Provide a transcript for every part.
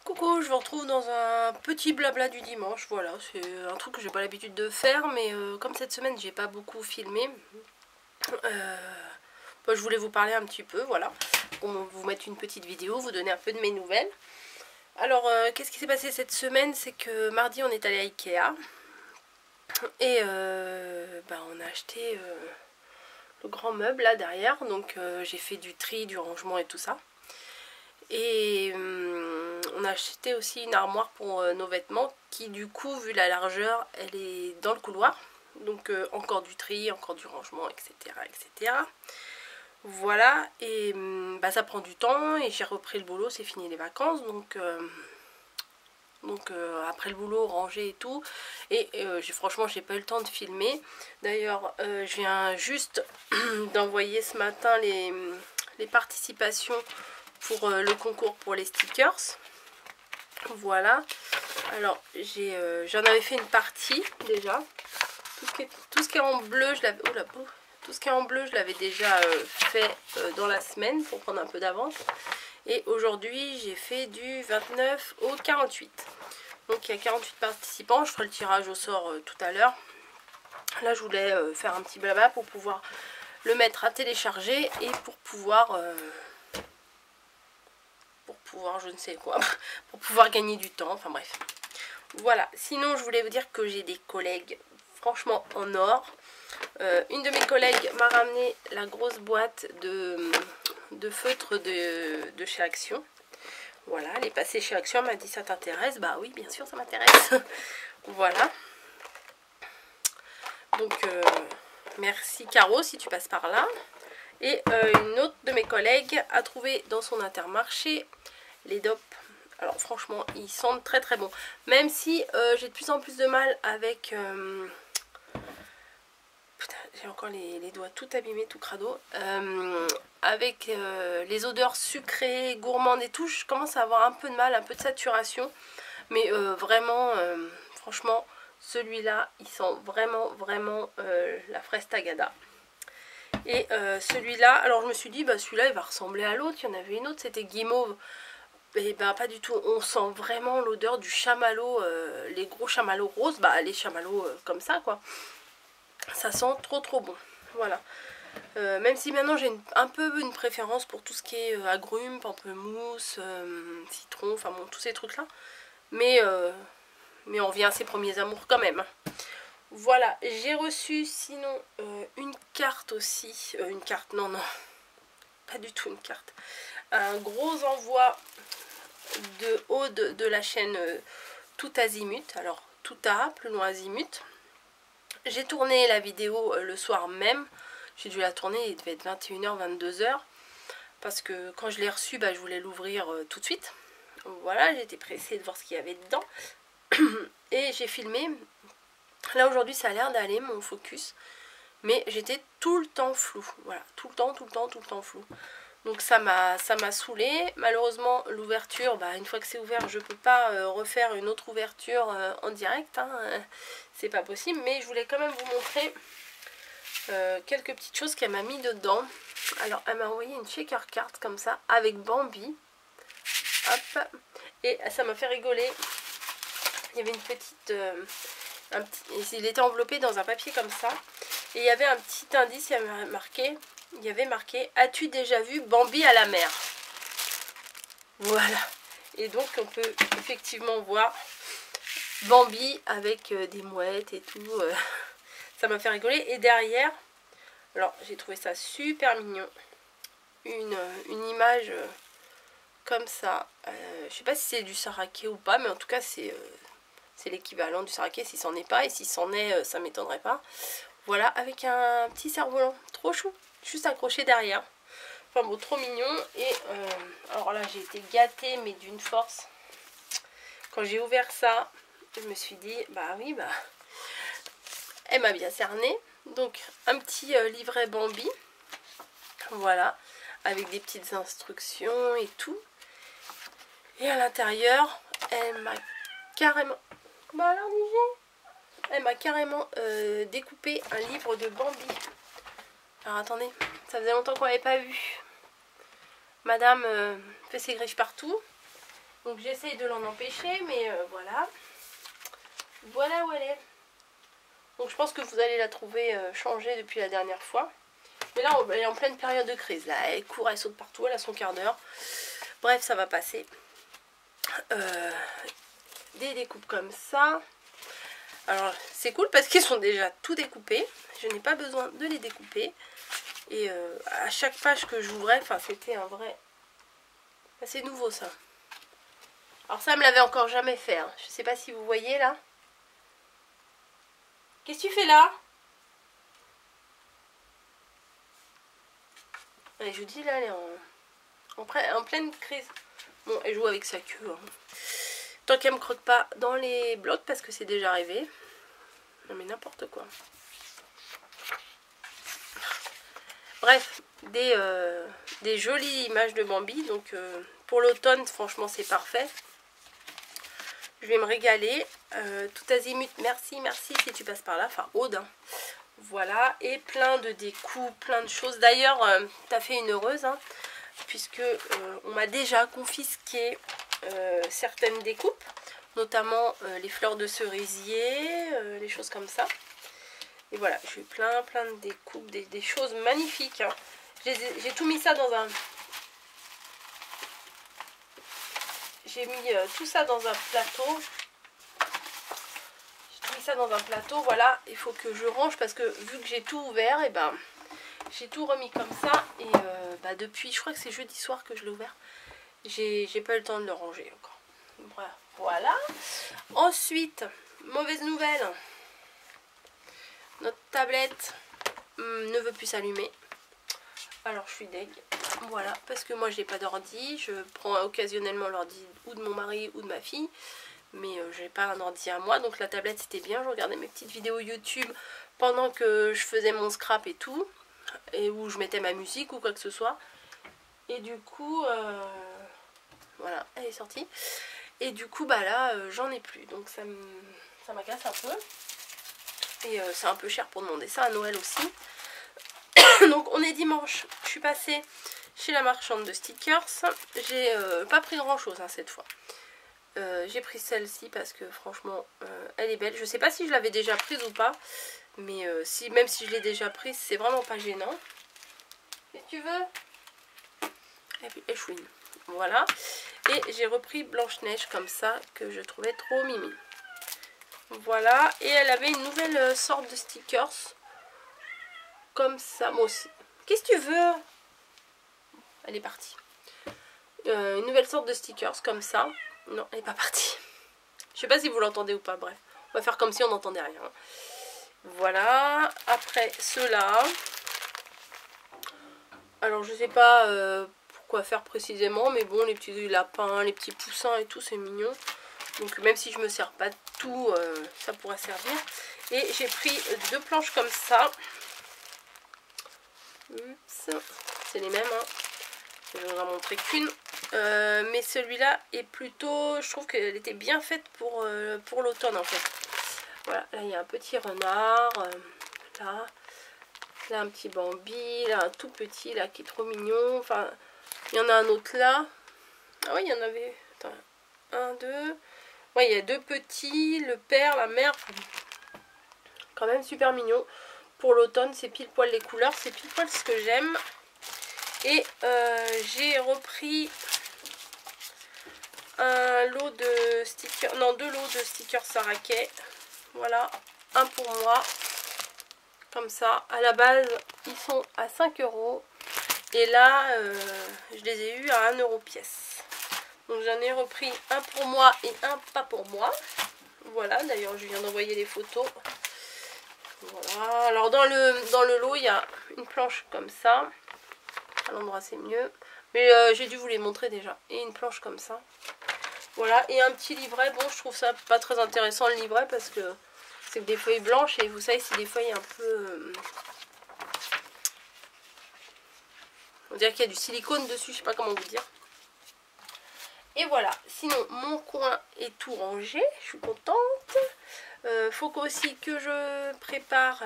Coucou, je vous retrouve dans un petit blabla du dimanche. Voilà, c'est un truc que j'ai pas l'habitude de faire, mais comme cette semaine j'ai pas beaucoup filmé, je voulais vous parler un petit peu, voilà, pour vous mettre une petite vidéo, vous donner un peu de mes nouvelles. Alors, qu'est-ce qui s'est passé cette semaine? C'est que mardi on est allé à Ikea et on a acheté le grand meuble là derrière, donc j'ai fait du tri, du rangement et tout ça. Et on a acheté aussi une armoire pour nos vêtements qui, du coup, vu la largeur, elle est dans le couloir. Donc encore du tri, encore du rangement, etc. etc. Voilà, et ça prend du temps et j'ai repris le boulot, c'est fini les vacances. Donc après le boulot, ranger et tout. Et franchement, j'ai pas eu le temps de filmer. D'ailleurs, je viens juste d'envoyer ce matin les participations pour le concours pour les stickers. Voilà, alors j'en avais fait une partie déjà. Tout ce qui est en bleu, je l'avais tout ce qui est en bleu, je l'avais déjà fait dans la semaine pour prendre un peu d'avance. Et aujourd'hui j'ai fait du 29 au 48. Donc il y a 48 participants, je ferai le tirage au sort tout à l'heure. Là je voulais faire un petit blabla pour pouvoir le mettre à télécharger et pour pouvoir je ne sais quoi, pour pouvoir gagner du temps, enfin bref. Voilà, sinon je voulais vous dire que j'ai des collègues franchement en or. Une de mes collègues m'a ramené la grosse boîte de feutres de chez Action. Voilà, elle est passée chez Action, elle m'a dit ça t'intéresse? Bah oui, bien sûr ça m'intéresse. Voilà. Donc merci Caro si tu passes par là. Et une autre de mes collègues a trouvé dans son Intermarché les dopes. Alors franchement ils sentent très très bon. Même si j'ai de plus en plus de mal avec... Putain, j'ai encore les doigts tout abîmés, tout crado. Avec les odeurs sucrées, gourmandes et tout, je commence à avoir un peu de mal, un peu de saturation. Mais vraiment, franchement, celui-là, il sent vraiment la fraise tagada. Et celui-là, alors je me suis dit, bah celui-là il va ressembler à l'autre. Il y en avait une autre, c'était guimauve. Et ben pas du tout, on sent vraiment l'odeur du chamallow, les gros chamallows roses, les chamallows comme ça quoi. Ça sent trop bon, voilà. Même si maintenant j'ai un peu une préférence pour tout ce qui est agrumes, pamplemousse, citron, enfin bon, tous ces trucs là. Mais on revient à ses premiers amours quand même. Voilà, j'ai reçu sinon une carte aussi, une carte, non, pas du tout une carte. Un gros envoi de Aude de la chaîne Tout Azimut, alors tout A, plus loin Azimut. J'ai tourné la vidéo le soir même, j'ai dû la tourner, il devait être 21h, 22h, parce que quand je l'ai reçu, je voulais l'ouvrir tout de suite. Voilà, j'étais pressée de voir ce qu'il y avait dedans, et j'ai filmé. Là aujourd'hui ça a l'air d'aller mon focus, mais j'étais tout le temps flou, voilà, tout le temps flou. Donc ça m'a saoulée. Malheureusement l'ouverture, une fois que c'est ouvert, je peux pas refaire une autre ouverture en direct, hein, c'est pas possible. Mais je voulais quand même vous montrer quelques petites choses qu'elle m'a mis dedans. Alors elle m'a envoyé une shaker card comme ça avec Bambi. Hop. Et ça m'a fait rigoler. Il y avait une petite... il était enveloppé dans un papier comme ça. Et il y avait un petit indice, il y avait marqué as-tu déjà vu Bambi à la mer? Voilà. Et donc on peut effectivement voir Bambi avec des mouettes et tout. Ça m'a fait rigoler. Et derrière, alors j'ai trouvé ça super mignon. Une image comme ça. Je sais pas si c'est du saraké ou pas, mais en tout cas c'est l'équivalent du saraké si c'en est pas. Et si c'en est, ça m'étonnerait pas. Voilà, avec un petit cerf-volant, trop chou, juste accroché derrière. Enfin bon, trop mignon. Et alors là, j'ai été gâtée, mais d'une force. Quand j'ai ouvert ça, je me suis dit, oui, elle m'a bien cerné. Donc, un petit livret Bambi. Voilà, avec des petites instructions et tout. Et à l'intérieur, elle m'a carrément... alors, elle m'a carrément découpé un livre de Bambi. Alors attendez, ça faisait longtemps qu'on n'avait pas vu. Madame fait ses griffes partout. Donc j'essaye de l'en empêcher, mais voilà. Voilà où elle est. Donc je pense que vous allez la trouver changée depuis la dernière fois. Mais là, elle est en pleine période de crise. Là, elle court, elle saute partout, elle a son quart d'heure. Bref, ça va passer. Des découpes comme ça. Alors, c'est cool parce qu'ils sont déjà tout découpés. Je n'ai pas besoin de les découper. Et à chaque page que j'ouvrais, enfin, c'était un vrai... C'est nouveau, ça. Alors ça, elle me l'avait encore jamais fait. Hein. Je sais pas si vous voyez, là. Qu'est-ce que tu fais là? Et je vous dis, là, elle est en pleine crise. Bon, elle joue avec sa queue. Hein. Tant qu'elle me croque pas dans les blocs, parce que c'est déjà arrivé. Non mais n'importe quoi. Bref, des jolies images de Bambi. Donc pour l'automne, franchement, c'est parfait. Je vais me régaler. Tout azimut, merci, merci si tu passes par là. Enfin, Aude. Hein. Voilà, et plein de découpes, plein de choses. D'ailleurs, t'as fait une heureuse, hein, puisque on m'a déjà confisqué certaines découpes, notamment les fleurs de cerisier, les choses comme ça. Et voilà, j'ai eu plein de découpes, des choses magnifiques. Hein. J'ai tout mis ça dans un... J'ai mis tout ça dans un plateau. Dans un plateau, voilà, il faut que je range parce que vu que j'ai tout ouvert, et ben j'ai tout remis comme ça et depuis, je crois que c'est jeudi soir que je l'ai ouvert, j'ai pas eu le temps de le ranger encore. Voilà. Ensuite, mauvaise nouvelle, notre tablette ne veut plus s'allumer. Alors je suis deg, voilà, parce que moi j'ai pas d'ordi, je prends occasionnellement l'ordi ou de mon mari ou de ma fille. Mais j'ai pas un ordi à moi, donc la tablette c'était bien. Je regardais mes petites vidéos YouTube pendant que je faisais mon scrap et tout, et où je mettais ma musique ou quoi que ce soit. Et du coup, voilà, elle est sortie. Et du coup, bah là, j'en ai plus, donc ça m'agace un peu. Et c'est un peu cher pour demander ça à Noël aussi. Donc on est dimanche, je suis passée chez la marchande de stickers. J'ai pas pris grand chose hein, cette fois. J'ai pris celle-ci parce que franchement elle est belle. Je sais pas si je l'avais déjà prise ou pas, mais même si je l'ai déjà prise, c'est vraiment pas gênant. Et tu veux? Et puis échouine. Voilà. Et j'ai repris Blanche-Neige comme ça, que je trouvais trop mimi. Voilà. Et elle avait une nouvelle sorte de stickers. Comme ça. Moi aussi. Qu'est-ce que tu veux? Elle est partie. Une nouvelle sorte de stickers comme ça. Non, elle n'est pas partie. Je sais pas si vous l'entendez ou pas, bref. On va faire comme si on n'entendait rien. Voilà. Après, ceux-là. Alors, je sais pas quoi faire précisément, mais bon, les petits lapins, les petits poussins et tout, c'est mignon. Donc, même si je me sers pas de tout, ça pourrait servir. Et j'ai pris 2 planches comme ça. Oups. C'est les mêmes, hein. Je vais vous en montrer qu'une. Mais celui-là est plutôt... Je trouve qu'elle était bien faite pour l'automne en fait. Voilà, là il y a un petit renard. Là un petit Bambi. Là un tout petit là qui est trop mignon. Enfin, il y en a un autre là. Ah oui, il y en avait... Attends, 1, 2... Ouais, il y a 2 petits. Le père, la mère. Quand même super mignon. Pour l'automne, c'est pile poil les couleurs. C'est pile poil ce que j'aime. Et j'ai repris un lot de stickers, non 2 lots de stickers Saraquet. Voilà, un pour moi, comme ça. À la base, ils sont à 5 €. Et là, je les ai eus à 1 € pièce. Donc j'en ai repris un pour moi et un pas pour moi. Voilà, d'ailleurs je viens d'envoyer les photos. Voilà, alors dans le lot, il y a une planche comme ça. À l'endroit c'est mieux, mais j'ai dû vous les montrer déjà. Et une planche comme ça, voilà, et un petit livret. Bon, je trouve ça pas très intéressant le livret parce que c'est que des feuilles blanches et vous savez c'est des feuilles un peu on dirait qu'il y a du silicone dessus, je sais pas comment vous dire. Et voilà, sinon mon coin est tout rangé, je suis contente. Faut aussi que je prépare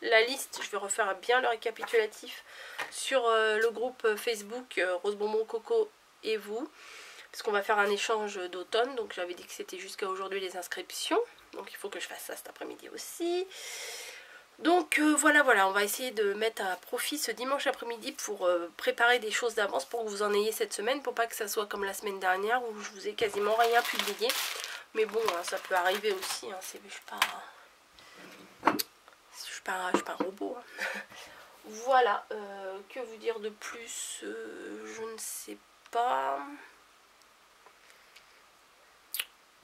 la liste, je vais refaire bien le récapitulatif sur le groupe Facebook Rose Bonbon Coco et vous. Parce qu'on va faire un échange d'automne. Donc j'avais dit que c'était jusqu'à aujourd'hui les inscriptions. Donc il faut que je fasse ça cet après-midi aussi. Donc voilà, on va essayer de mettre à profit ce dimanche après-midi pour préparer des choses d'avance pour que vous en ayez cette semaine, pour pas que ça soit comme la semaine dernière où je vous ai quasiment rien publié. Mais bon, hein, ça peut arriver aussi, hein, je suis pas un robot. Hein. Voilà, que vous dire de plus, je ne sais pas.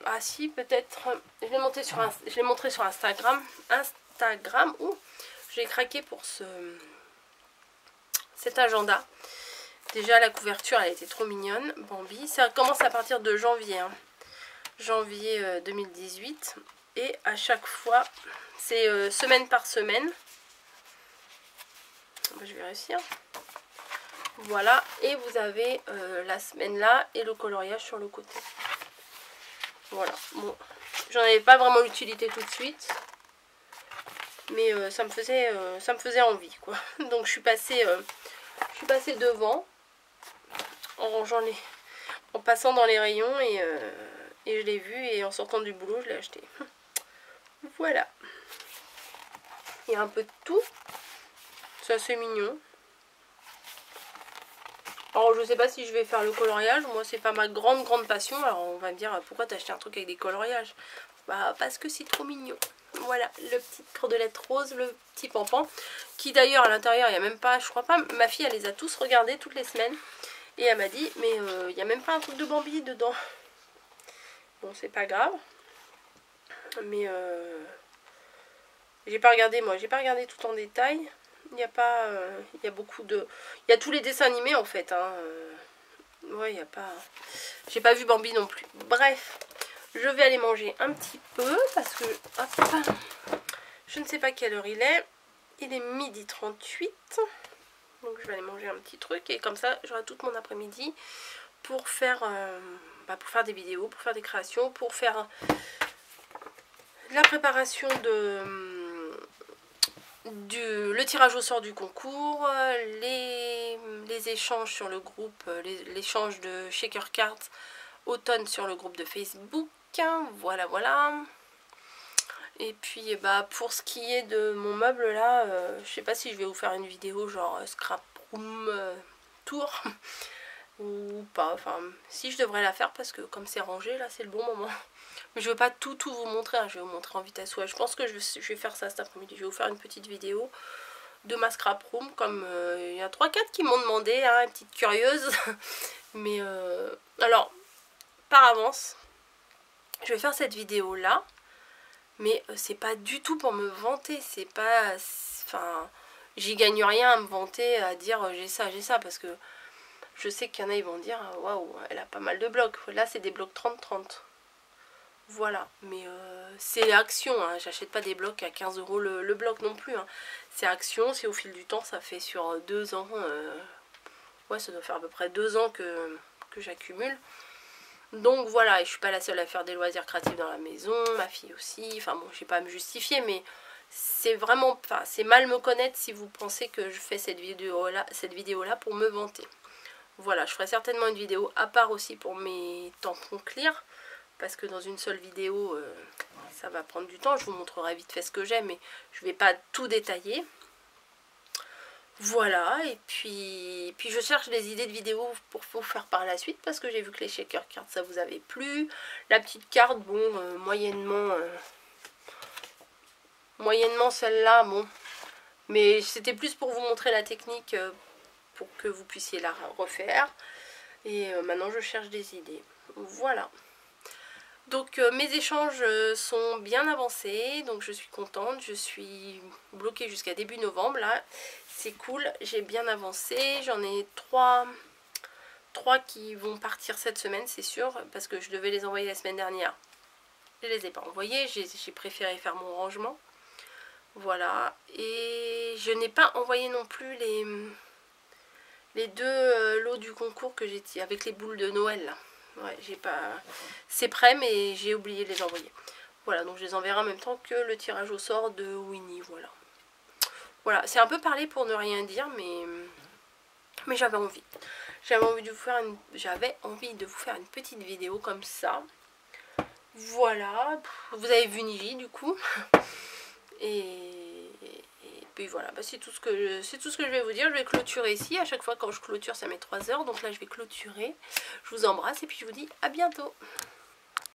Ah si, peut-être, je l'ai montré sur Instagram, où j'ai craqué pour cet agenda. Déjà la couverture elle était trop mignonne, Bambi. Ça commence à partir de janvier, hein. Janvier 2018. Et à chaque fois, c'est semaine par semaine. Je vais réussir. Voilà, et vous avez la semaine là et le coloriage sur le côté. Voilà, bon, j'en avais pas vraiment l'utilité tout de suite. Mais ça me faisait envie, quoi. Donc je suis passée devant en rangeant en passant dans les rayons et je l'ai vu et en sortant du boulot je l'ai acheté. Voilà. Il y a un peu de tout. C'est assez mignon. Alors je sais pas si je vais faire le coloriage. Moi c'est pas ma grande passion. Alors on va me dire pourquoi t'as acheté un truc avec des coloriages? Bah parce que c'est trop mignon. Voilà, le petit cordelette rose, le petit pampan, qui d'ailleurs à l'intérieur, il n'y a même pas, je crois pas, ma fille elle les a tous regardés toutes les semaines, et elle m'a dit, mais il n'y a même pas un truc de Bambi dedans. Bon, c'est pas grave, mais j'ai pas regardé, moi, j'ai pas regardé tout en détail, il n'y a pas, il y a beaucoup de, il y a tous les dessins animés en fait, hein, ouais, il n'y a pas, j'ai pas vu Bambi non plus, bref. Je vais aller manger un petit peu parce que hop, je ne sais pas quelle heure il est. Il est 12h38. Donc je vais aller manger un petit truc et comme ça j'aurai tout mon après-midi pour faire, pour faire des vidéos, pour faire des créations, pour faire la préparation le tirage au sort du concours, les échanges sur le groupe, l'échange de Shaker Cards automne sur le groupe de Facebook. Voilà. Et puis pour ce qui est de mon meuble là, je sais pas si je vais vous faire une vidéo genre scrap room tour ou pas. Enfin si, je devrais la faire parce que comme c'est rangé là c'est le bon moment. Mais je veux pas tout vous montrer, hein. Je vais vous montrer en vitesse. Ouais, je pense que je vais faire ça cet après-midi. Je vais vous faire une petite vidéo de ma scrap room, comme il y a 3-4 qui m'ont demandé, hein, une petite curieuse. Mais alors par avance, je vais faire cette vidéo là, mais c'est pas du tout pour me vanter, c'est pas, enfin, j'y gagne rien à me vanter, à dire j'ai ça, parce que je sais qu'il y en a, ils vont dire waouh, elle a pas mal de blocs. Là c'est des blocs 30-30, voilà, mais c'est action, hein. J'achète pas des blocs à 15 € le bloc non plus, hein. C'est action, c'est au fil du temps, ça fait sur 2 ans, ouais, ça doit faire à peu près 2 ans que j'accumule. Donc voilà, et je suis pas la seule à faire des loisirs créatifs dans la maison, ma fille aussi, enfin bon, je vais pas à me justifier, mais c'est vraiment, enfin, c'est mal me connaître si vous pensez que je fais cette vidéo là pour me vanter. Voilà, je ferai certainement une vidéo à part aussi pour mes tampons clear, parce que dans une seule vidéo, ça va prendre du temps, je vous montrerai vite fait ce que j'ai, mais je vais pas tout détailler. Voilà, et puis je cherche des idées de vidéos pour vous faire par la suite, parce que j'ai vu que les shaker cards ça vous avait plu. La petite carte, bon, moyennement celle-là, bon. Mais c'était plus pour vous montrer la technique, pour que vous puissiez la refaire. Et maintenant je cherche des idées. Voilà. Donc mes échanges sont bien avancés, donc je suis contente. Je suis bloquée jusqu'à début novembre là. C'est cool, j'ai bien avancé, j'en ai 3 qui vont partir cette semaine, c'est sûr, parce que je devais les envoyer la semaine dernière. Je les ai pas envoyés, j'ai préféré faire mon rangement. Voilà, et je n'ai pas envoyé non plus les 2 lots du concours que j'ai avec les boules de Noël là. Ouais, j'ai pas, c'est prêt mais j'ai oublié de les envoyer. Voilà, donc je les enverrai en même temps que le tirage au sort de Winnie, voilà. Voilà, c'est un peu parlé pour ne rien dire, mais j'avais envie. j'avais envie de vous faire une petite vidéo comme ça. Voilà, vous avez vu Niji du coup. Et puis voilà, bah, c'est tout ce que je vais vous dire. Je vais clôturer ici. À chaque fois quand je clôture ça met 3 heures. Donc là je vais clôturer. Je vous embrasse et puis je vous dis à bientôt.